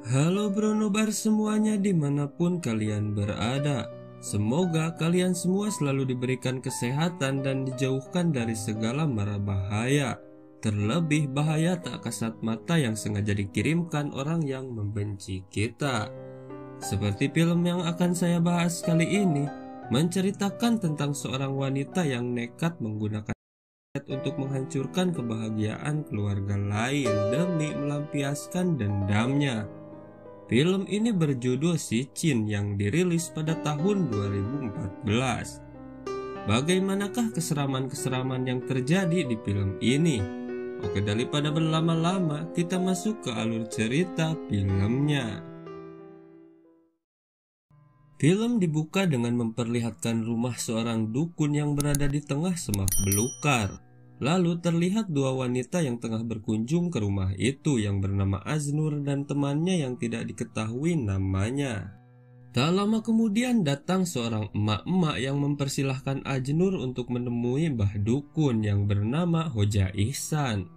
Halo Bronobar semuanya dimanapun kalian berada. Semoga kalian semua selalu diberikan kesehatan dan dijauhkan dari segala mara bahaya. Terlebih bahaya tak kasat mata yang sengaja dikirimkan orang yang membenci kita. Seperti film yang akan saya bahas kali ini, menceritakan tentang seorang wanita yang nekat menggunakan untuk menghancurkan kebahagiaan keluarga lain demi melampiaskan dendamnya. Film ini berjudul Sichin yang dirilis pada tahun 2014. Bagaimanakah keseraman-keseraman yang terjadi di film ini? Oke, daripada berlama-lama, kita masuk ke alur cerita filmnya. Film dibuka dengan memperlihatkan rumah seorang dukun yang berada di tengah semak belukar. Lalu terlihat dua wanita yang tengah berkunjung ke rumah itu yang bernama Aznur dan temannya yang tidak diketahui namanya. Tak lama kemudian datang seorang emak-emak yang mempersilahkan Aznur untuk menemui Mbah Dukun yang bernama Hoja Ihsan.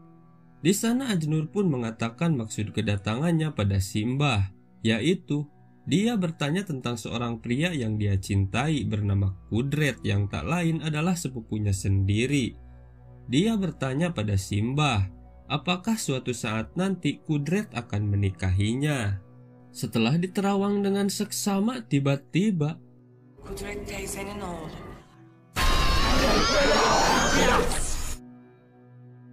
Di sana Aznur pun mengatakan maksud kedatangannya pada Simbah, yaitu dia bertanya tentang seorang pria yang dia cintai bernama Kudret yang tak lain adalah sepupunya sendiri. Dia bertanya pada Simbah, apakah suatu saat nanti Kudret akan menikahinya. Setelah diterawang dengan seksama, tiba-tiba Kudret teyzenin oğlu.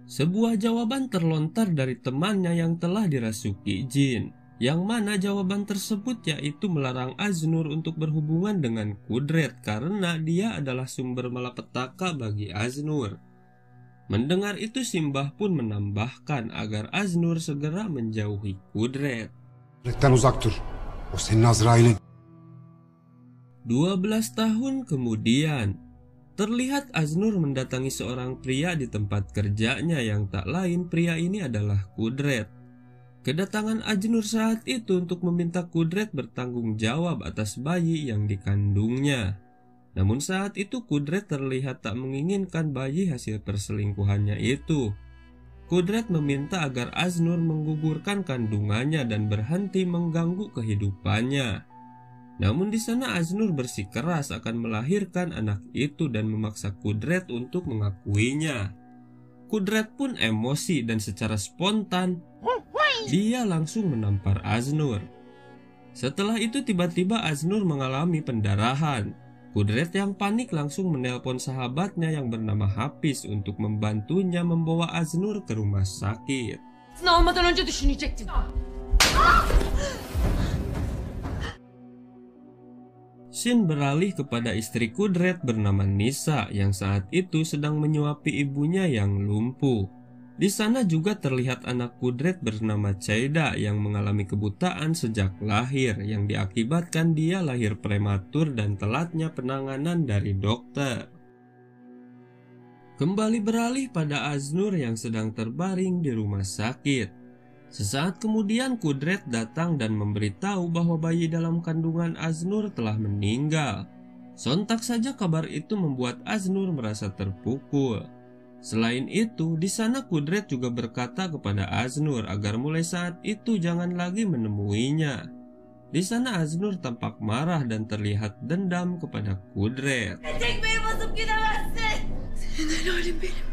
sebuah jawaban terlontar dari temannya yang telah dirasuki jin. Yang mana jawaban tersebut yaitu melarang Aznur untuk berhubungan dengan Kudret karena dia adalah sumber malapetaka bagi Aznur. Mendengar itu Simbah pun menambahkan agar Aznur segera menjauhi Kudret. Kudret'ten uzak dur. O senin Azrail'in. 12 tahun kemudian, terlihat Aznur mendatangi seorang pria di tempat kerjanya yang tak lain pria ini adalah Kudret. Kedatangan Aznur saat itu untuk meminta Kudret bertanggung jawab atas bayi yang dikandungnya. Namun saat itu Kudret terlihat tak menginginkan bayi hasil perselingkuhannya itu. Kudret meminta agar Aznur menggugurkan kandungannya dan berhenti mengganggu kehidupannya. Namun di sana Aznur bersikeras akan melahirkan anak itu dan memaksa Kudret untuk mengakuinya. Kudret pun emosi dan secara spontan dia langsung menampar Aznur. Setelah itu tiba-tiba Aznur mengalami pendarahan. Kudret yang panik langsung menelpon sahabatnya yang bernama Hafiz untuk membantunya membawa Aznur ke rumah sakit. Sen almadan önce düşünecektin. Scene beralih kepada istri Kudret bernama Nisa yang saat itu sedang menyuapi ibunya yang lumpuh. Di sana juga terlihat anak Kudret bernama Caida yang mengalami kebutaan sejak lahir yang diakibatkan dia lahir prematur dan telatnya penanganan dari dokter. Kembali beralih pada Aznur yang sedang terbaring di rumah sakit. Sesaat kemudian Kudret datang dan memberitahu bahwa bayi dalam kandungan Aznur telah meninggal. Sontak saja kabar itu membuat Aznur merasa terpukul. Selain itu, di sana Kudret juga berkata kepada Aznur agar mulai saat itu jangan lagi menemuinya. Di sana Aznur tampak marah dan terlihat dendam kepada Kudret. Tekmeyi basıp gidemezsin. Senin helalim benim.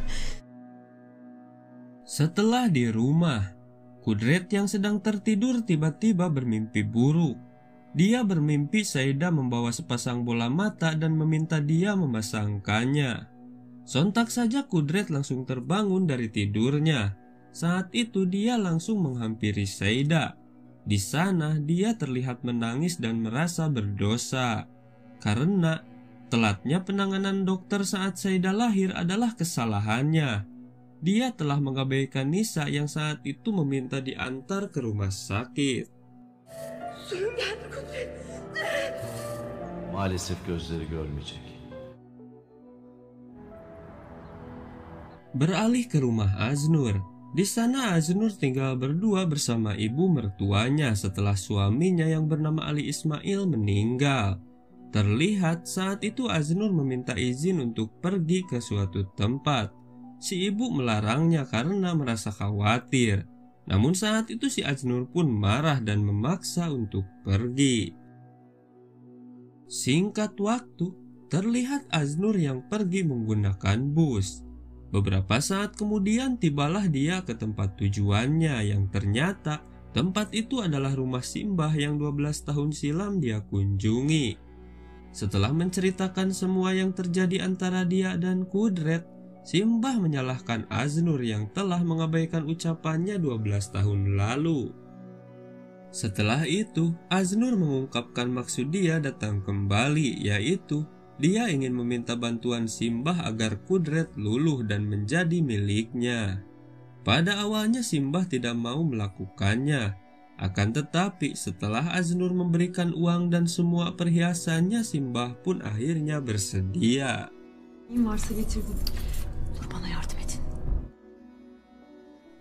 Setelah di rumah, Kudret yang sedang tertidur tiba-tiba bermimpi buruk. Dia bermimpi Saida membawa sepasang bola mata dan meminta dia memasangkannya. Sontak saja Kudret langsung terbangun dari tidurnya. Saat itu dia langsung menghampiri Saida. Di sana dia terlihat menangis dan merasa berdosa karena telatnya penanganan dokter saat Saida lahir adalah kesalahannya. Dia telah mengabaikan Nisa yang saat itu meminta diantar ke rumah sakit. Suyum geldi Kudret. Maalesef gözleri görmeyecek. Beralih ke rumah Aznur. Di sana Aznur tinggal berdua bersama ibu mertuanya setelah suaminya yang bernama Ali Ismail meninggal. Terlihat saat itu Aznur meminta izin untuk pergi ke suatu tempat. Si ibu melarangnya karena merasa khawatir. Namun saat itu si Aznur pun marah dan memaksa untuk pergi. Singkat waktu, terlihat Aznur yang pergi menggunakan bus. Beberapa saat kemudian tibalah dia ke tempat tujuannya yang ternyata tempat itu adalah rumah Simbah yang 12 tahun silam dia kunjungi. Setelah menceritakan semua yang terjadi antara dia dan Kudret, Simbah menyalahkan Aznur yang telah mengabaikan ucapannya 12 tahun lalu. Setelah itu, Aznur mengungkapkan maksud dia datang kembali, yaitu dia ingin meminta bantuan Simbah agar Kudret luluh dan menjadi miliknya. Pada awalnya Simbah tidak mau melakukannya. Akan tetapi setelah Aznur memberikan uang dan semua perhiasannya, Simbah pun akhirnya bersedia.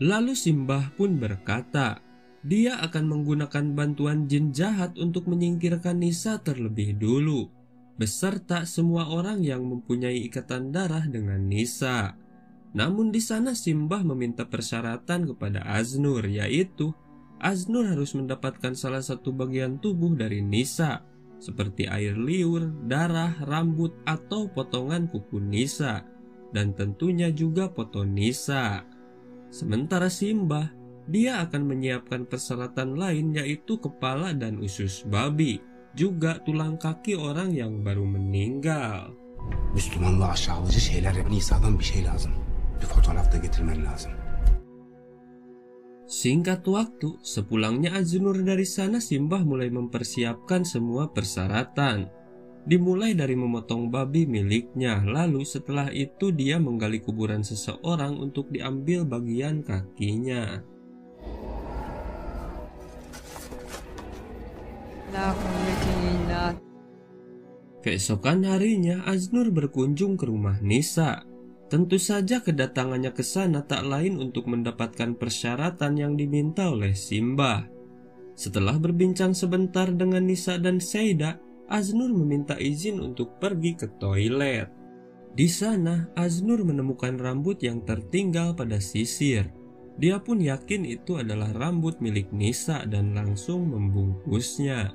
Lalu Simbah pun berkata, dia akan menggunakan bantuan jin jahat untuk menyingkirkan Nisa terlebih dulu, beserta semua orang yang mempunyai ikatan darah dengan Nisa. Namun di sana Simbah meminta persyaratan kepada Aznur, yaitu Aznur harus mendapatkan salah satu bagian tubuh dari Nisa, seperti air liur, darah, rambut, atau potongan kuku Nisa, dan tentunya juga foto Nisa. Sementara Simbah, dia akan menyiapkan persyaratan lain, yaitu kepala dan usus babi, juga tulang kaki orang yang baru meninggal. Müslümanlığı aşağılayıcı şeyler yapan İsa'dan bir şey lazım. Bir fotoğraf da getirmen lazım. Singkat waktu, sepulangnya Aznur dari sana, Simbah mulai mempersiapkan semua persyaratan. Dimulai dari memotong babi miliknya, lalu setelah itu dia menggali kuburan seseorang untuk diambil bagian kakinya. Keesokan harinya, Aznur berkunjung ke rumah Nisa. Tentu saja kedatangannya ke sana tak lain untuk mendapatkan persyaratan yang diminta oleh Simbah. Setelah berbincang sebentar dengan Nisa dan Seida, Aznur meminta izin untuk pergi ke toilet. Di sana, Aznur menemukan rambut yang tertinggal pada sisir. Dia pun yakin itu adalah rambut milik Nisa dan langsung membungkusnya.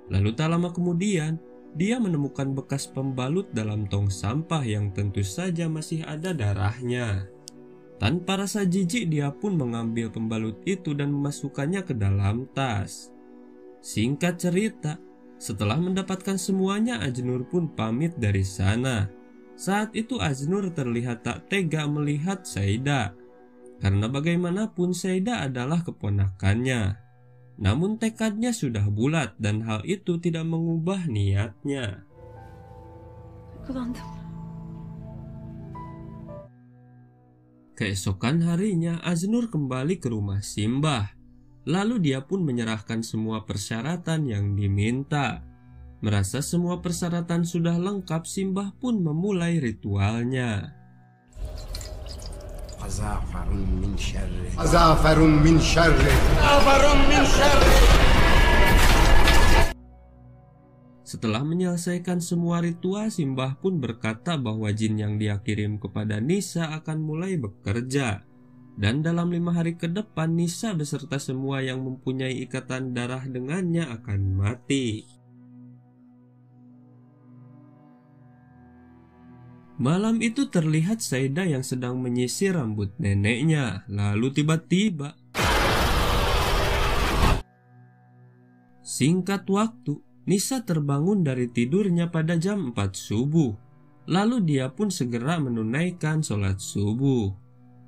Lalu tak lama kemudian, dia menemukan bekas pembalut dalam tong sampah yang tentu saja masih ada darahnya. Tanpa rasa jijik, dia pun mengambil pembalut itu dan memasukkannya ke dalam tas. Singkat cerita, setelah mendapatkan semuanya, Aznur pun pamit dari sana. Saat itu Aznur terlihat tak tega melihat Seida, karena bagaimanapun Seida adalah keponakannya. Namun tekadnya sudah bulat dan hal itu tidak mengubah niatnya. Keesokan harinya Aznur kembali ke rumah Simbah. Lalu dia pun menyerahkan semua persyaratan yang diminta. Merasa semua persyaratan sudah lengkap, Simbah pun memulai ritualnya. Azafarun min syarri. Azafarun min syarri. Azafarun min syarri. Setelah menyelesaikan semua ritual, Simbah pun berkata bahwa jin yang dia kirim kepada Nisa akan mulai bekerja. Dan dalam 5 hari ke depan, Nisa beserta semua yang mempunyai ikatan darah dengannya akan mati. Malam itu terlihat Seida yang sedang menyisir rambut neneknya. Lalu tiba-tiba, singkat waktu, Nisa terbangun dari tidurnya pada jam 4 subuh. Lalu dia pun segera menunaikan sholat subuh.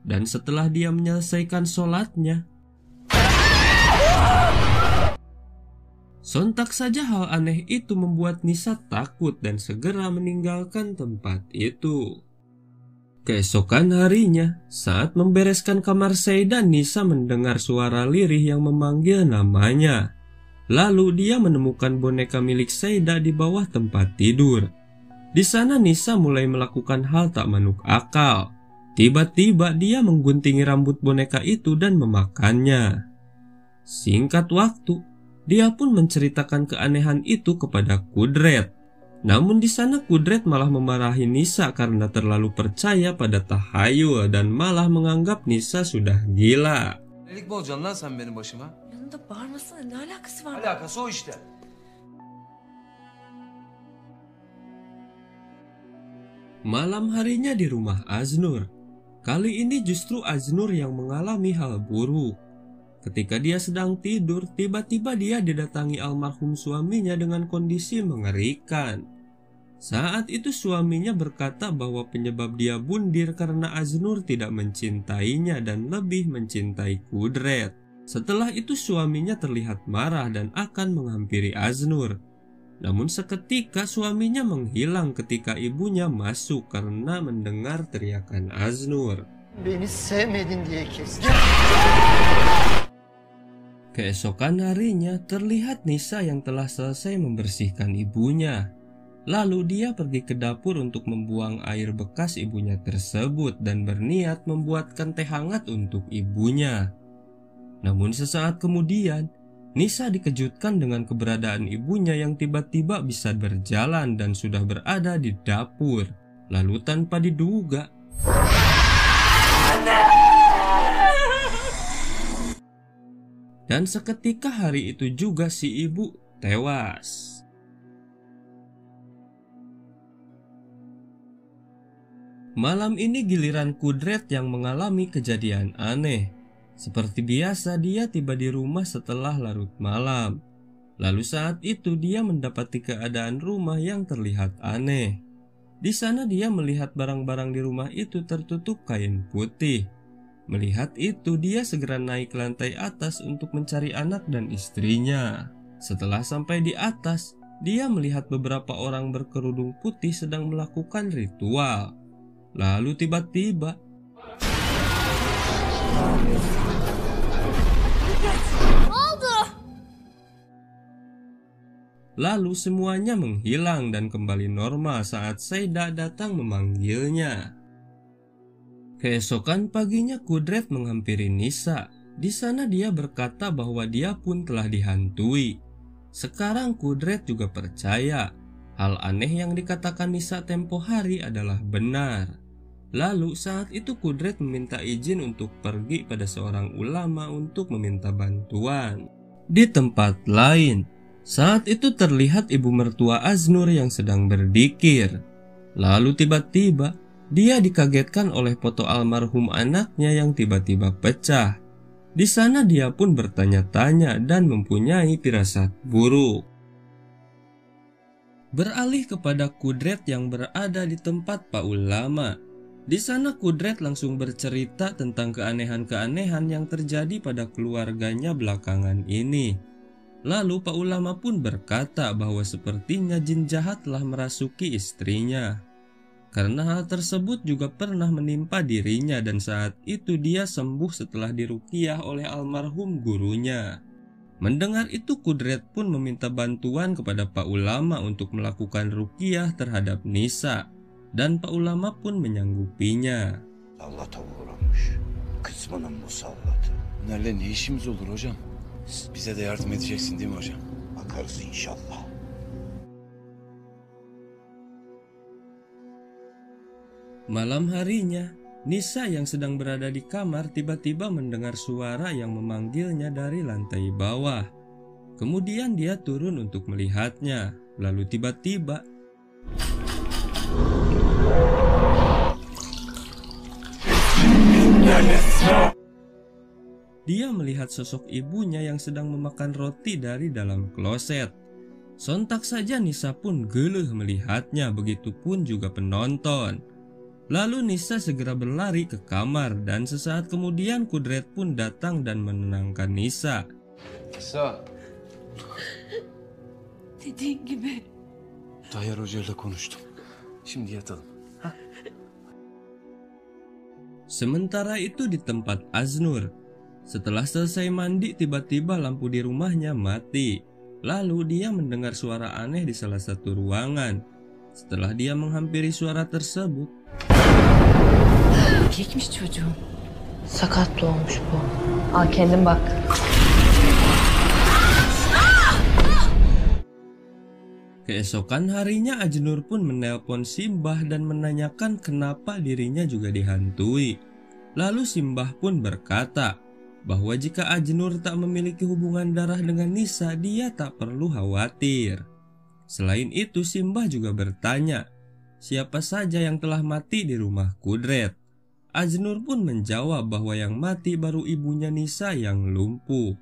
Dan setelah dia menyelesaikan sholatnya, sontak saja hal aneh itu membuat Nisa takut dan segera meninggalkan tempat itu. Keesokan harinya, saat membereskan kamar Seida, Nisa mendengar suara lirih yang memanggil namanya. Lalu dia menemukan boneka milik Seida di bawah tempat tidur. Di sana Nisa mulai melakukan hal tak manuk akal. Tiba-tiba dia mengguntingi rambut boneka itu dan memakannya. Singkat waktu, dia pun menceritakan keanehan itu kepada Kudret. Namun di sana Kudret malah memarahi Nisa karena terlalu percaya pada tahayul dan malah menganggap Nisa sudah gila. Nelik mi olacaksın lan sen benim başıma? Yanında bağırmasana, ne alakası var? Alakası o işte. Malam harinya di rumah Aznur. Kali ini justru Aznur yang mengalami hal buruk. Ketika dia sedang tidur, tiba-tiba dia didatangi almarhum suaminya dengan kondisi mengerikan. Saat itu suaminya berkata bahwa penyebab dia bundir karena Aznur tidak mencintainya dan lebih mencintai Kudret. Setelah itu suaminya terlihat marah dan akan menghampiri Aznur. Namun seketika suaminya menghilang ketika ibunya masuk karena mendengar teriakan Aznur. Beni sevmedin diye kestin. Keesokan harinya terlihat Nisa yang telah selesai membersihkan ibunya. Lalu dia pergi ke dapur untuk membuang air bekas ibunya tersebut dan berniat membuatkan teh hangat untuk ibunya. Namun sesaat kemudian, Nisa dikejutkan dengan keberadaan ibunya yang tiba-tiba bisa berjalan dan sudah berada di dapur. Lalu tanpa diduga, dan seketika hari itu juga si ibu tewas. Malam ini giliran Kudret yang mengalami kejadian aneh. Seperti biasa dia tiba di rumah setelah larut malam. Lalu saat itu dia mendapati keadaan rumah yang terlihat aneh. Di sana dia melihat barang-barang di rumah itu tertutup kain putih. Melihat itu dia segera naik ke lantai atas untuk mencari anak dan istrinya. Setelah sampai di atas, dia melihat beberapa orang berkerudung putih sedang melakukan ritual. Lalu tiba-tiba lalu semuanya menghilang dan kembali normal saat Saida datang memanggilnya. Keesokan paginya Kudret menghampiri Nisa. Di sana dia berkata bahwa dia pun telah dihantui. Sekarang Kudret juga percaya hal aneh yang dikatakan Nisa tempo hari adalah benar. Lalu saat itu Kudret meminta izin untuk pergi pada seorang ulama untuk meminta bantuan. Di tempat lain, saat itu terlihat ibu mertua Aznur yang sedang berzikir. Lalu tiba-tiba dia dikagetkan oleh foto almarhum anaknya yang tiba-tiba pecah. Di sana dia pun bertanya-tanya dan mempunyai firasat buruk. Beralih kepada Kudret yang berada di tempat Pak Ulama. Di sana Kudret langsung bercerita tentang keanehan-keanehan yang terjadi pada keluarganya belakangan ini. Lalu Pak Ulama pun berkata bahwa sepertinya jin jahat telah merasuki istrinya. Karena hal tersebut juga pernah menimpa dirinya dan saat itu dia sembuh setelah diruqyah oleh almarhum gurunya. Mendengar itu Kudret pun meminta bantuan kepada Pak Ulama untuk melakukan ruqyah terhadap Nisa. Dan Pak Ulama pun menyanggupinya. Allah'a uğramış. Kısmının musallatı. Bunlarla ne işimiz olur hocam? Bize de yardım edeceksin değil mi hocam? Bakarız inşallah. Malam harinya, Nisa yang sedang berada di kamar tiba-tiba mendengar suara yang memanggilnya dari lantai bawah. Kemudian dia turun untuk melihatnya. Lalu tiba-tiba dia melihat sosok ibunya yang sedang memakan roti dari dalam kloset. Sontak saja Nisa pun geleh melihatnya, begitupun juga penonton. Lalu Nisa segera berlari ke kamar dan sesaat kemudian Kudret pun datang dan menenangkan Nisa. Nisa. Dediğin gibi. Tayyar Hoca ile konuştum. Şimdi yatalım. Sementara itu di tempat Aznur, setelah selesai mandi tiba-tiba lampu di rumahnya mati. Lalu dia mendengar suara aneh di salah satu ruangan. Setelah dia menghampiri suara tersebut, Kekmiş çocuğum. Sakat doğmuş bu. Al kendin bak. keesokan harinya Aznur pun menelpon Simbah dan menanyakan kenapa dirinya juga dihantui. Lalu Simbah pun berkata bahwa jika Ajnur tak memiliki hubungan darah dengan Nisa, dia tak perlu khawatir. Selain itu, Simbah juga bertanya, siapa saja yang telah mati di rumah Kudret. Ajnur pun menjawab bahwa yang mati baru ibunya Nisa yang lumpuh.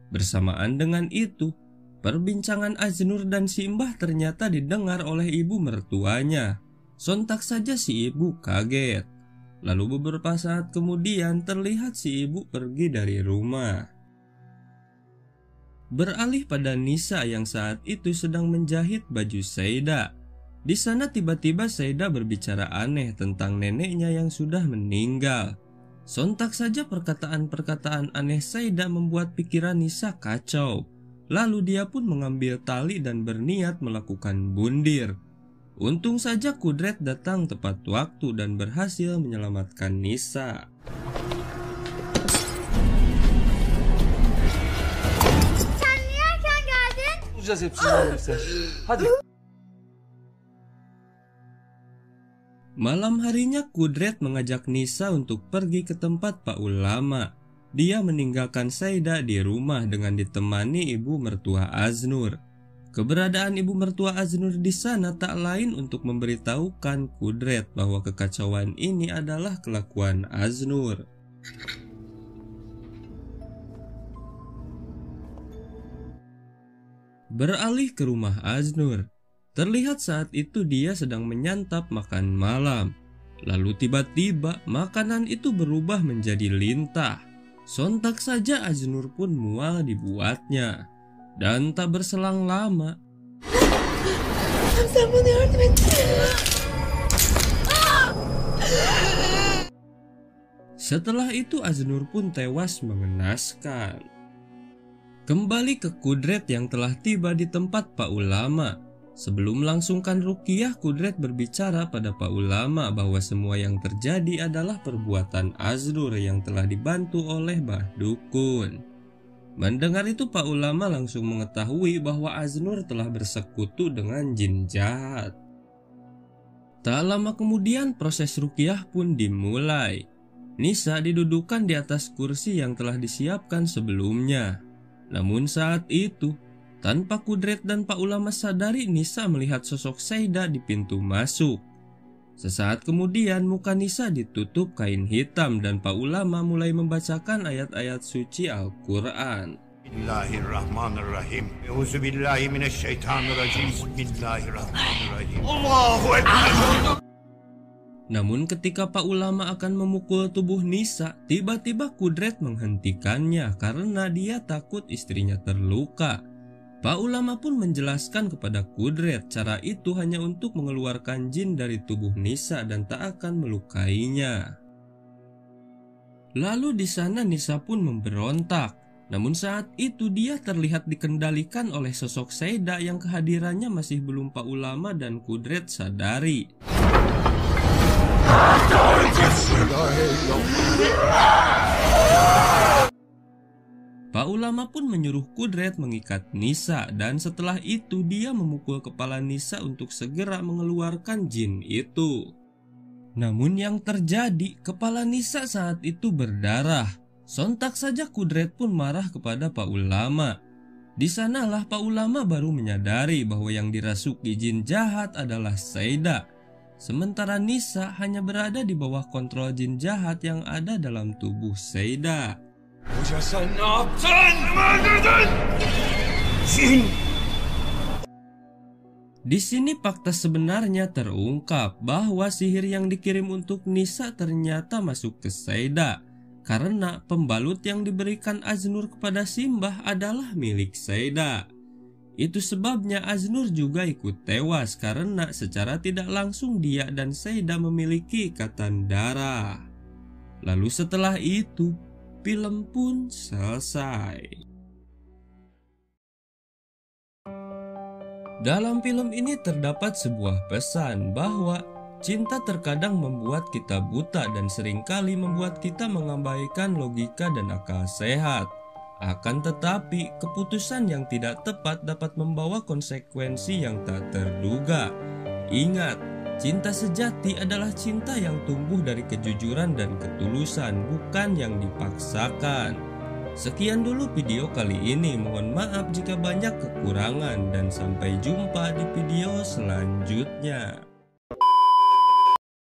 Bersamaan dengan itu, perbincangan Ajnur dan Simbah ternyata didengar oleh ibu mertuanya. Sontak saja si ibu kaget. Lalu beberapa saat kemudian terlihat si ibu pergi dari rumah. Beralih pada Nisa yang saat itu sedang menjahit baju Seyda. Di sana tiba-tiba Seyda berbicara aneh tentang neneknya yang sudah meninggal. Sontak saja perkataan-perkataan aneh Seyda membuat pikiran Nisa kacau. Lalu dia pun mengambil tali dan berniat melakukan bundir. Untung saja Kudret datang tepat waktu dan berhasil menyelamatkan Nisa. Sen niye erken geldin? Bulacağız hepsini sen. Hadi. Malam harinya Kudret mengajak Nisa untuk pergi ke tempat Pak Ulama. Dia meninggalkan Seyda di rumah dengan ditemani ibu mertua Ajnur. Keberadaan ibu mertua Ajnur di sana tak lain untuk memberitahukan Kudret bahwa kekacauan ini adalah kelakuan Ajnur. Beralih ke rumah Ajnur. Terlihat saat itu dia sedang menyantap makan malam. Lalu tiba-tiba makanan itu berubah menjadi lintah. Sontak saja Ajnur pun mual dibuatnya. Dan tak berselang lama, Sen bana yardım et. setelah itu Ajnur pun tewas mengenaskan. Kembali ke Kudret yang telah tiba di tempat Pak Ulama. Sebelum melangsungkan ruqyah, Kudret berbicara pada Pak Ulama bahwa semua yang terjadi adalah perbuatan Ajnur yang telah dibantu oleh Mbah Dukun. Mendengar itu Pak Ulama langsung mengetahui bahwa Ajnur telah bersekutu dengan jin jahat. Tak lama kemudian proses ruqyah pun dimulai. Nisa didudukan di atas kursi yang telah disiapkan sebelumnya. Namun saat itu, tanpa Kudret dan Pak Ulama sadari, Nisa melihat sosok Seyda di pintu masuk. Sesaat kemudian muka Nisa ditutup kain hitam dan Pak Ulama mulai membacakan ayat-ayat suci Al-Quran. Bismillahirrahmanirrahim. Euzubillahi minesyaitanirrajim. Bismillahirrahmanirrahim. Allahu Ekber. Namun ketika Pak Ulama akan memukul tubuh Nisa, tiba-tiba Kudret menghentikannya karena dia takut istrinya terluka. Pak Ulama pun menjelaskan kepada Kudret cara itu hanya untuk mengeluarkan jin dari tubuh Nisa dan tak akan melukainya. Lalu di sana Nisa pun memberontak. Namun saat itu dia terlihat dikendalikan oleh sosok Seyda yang kehadirannya masih belum Pak Ulama dan Kudret sadari. Pak Ulama pun menyuruh Kudret mengikat Nisa dan setelah itu dia memukul kepala Nisa untuk segera mengeluarkan jin itu. Namun yang terjadi, kepala Nisa saat itu berdarah. Sontak saja Kudret pun marah kepada Pak Ulama. Di sanalah Pak Ulama baru menyadari bahwa yang dirasuki jin jahat adalah Seyda. Sementara Nisa hanya berada di bawah kontrol jin jahat yang ada dalam tubuh Seyda. Hoca sen ne yaptın? Öldürdün! Cin! Di sini fakta sebenarnya terungkap bahwa sihir yang dikirim untuk Nisa ternyata masuk ke Seyda. Karena pembalut yang diberikan Ajnur kepada Simbah adalah milik Seyda. Itu sebabnya Ajnur juga ikut tewas karena secara tidak langsung dia dan Seyda memiliki ikatan darah. Lalu setelah itu, film pun selesai. Dalam film ini terdapat sebuah pesan bahwa cinta terkadang membuat kita buta dan seringkali membuat kita mengabaikan logika dan akal sehat. Akan tetapi, keputusan yang tidak tepat dapat membawa konsekuensi yang tak terduga. Ingat, Cinta sejati adalah cinta yang tumbuh dari kejujuran dan ketulusan, bukan yang dipaksakan. Sekian dulu video kali ini, mohon maaf jika banyak kekurangan dan sampai jumpa di video selanjutnya.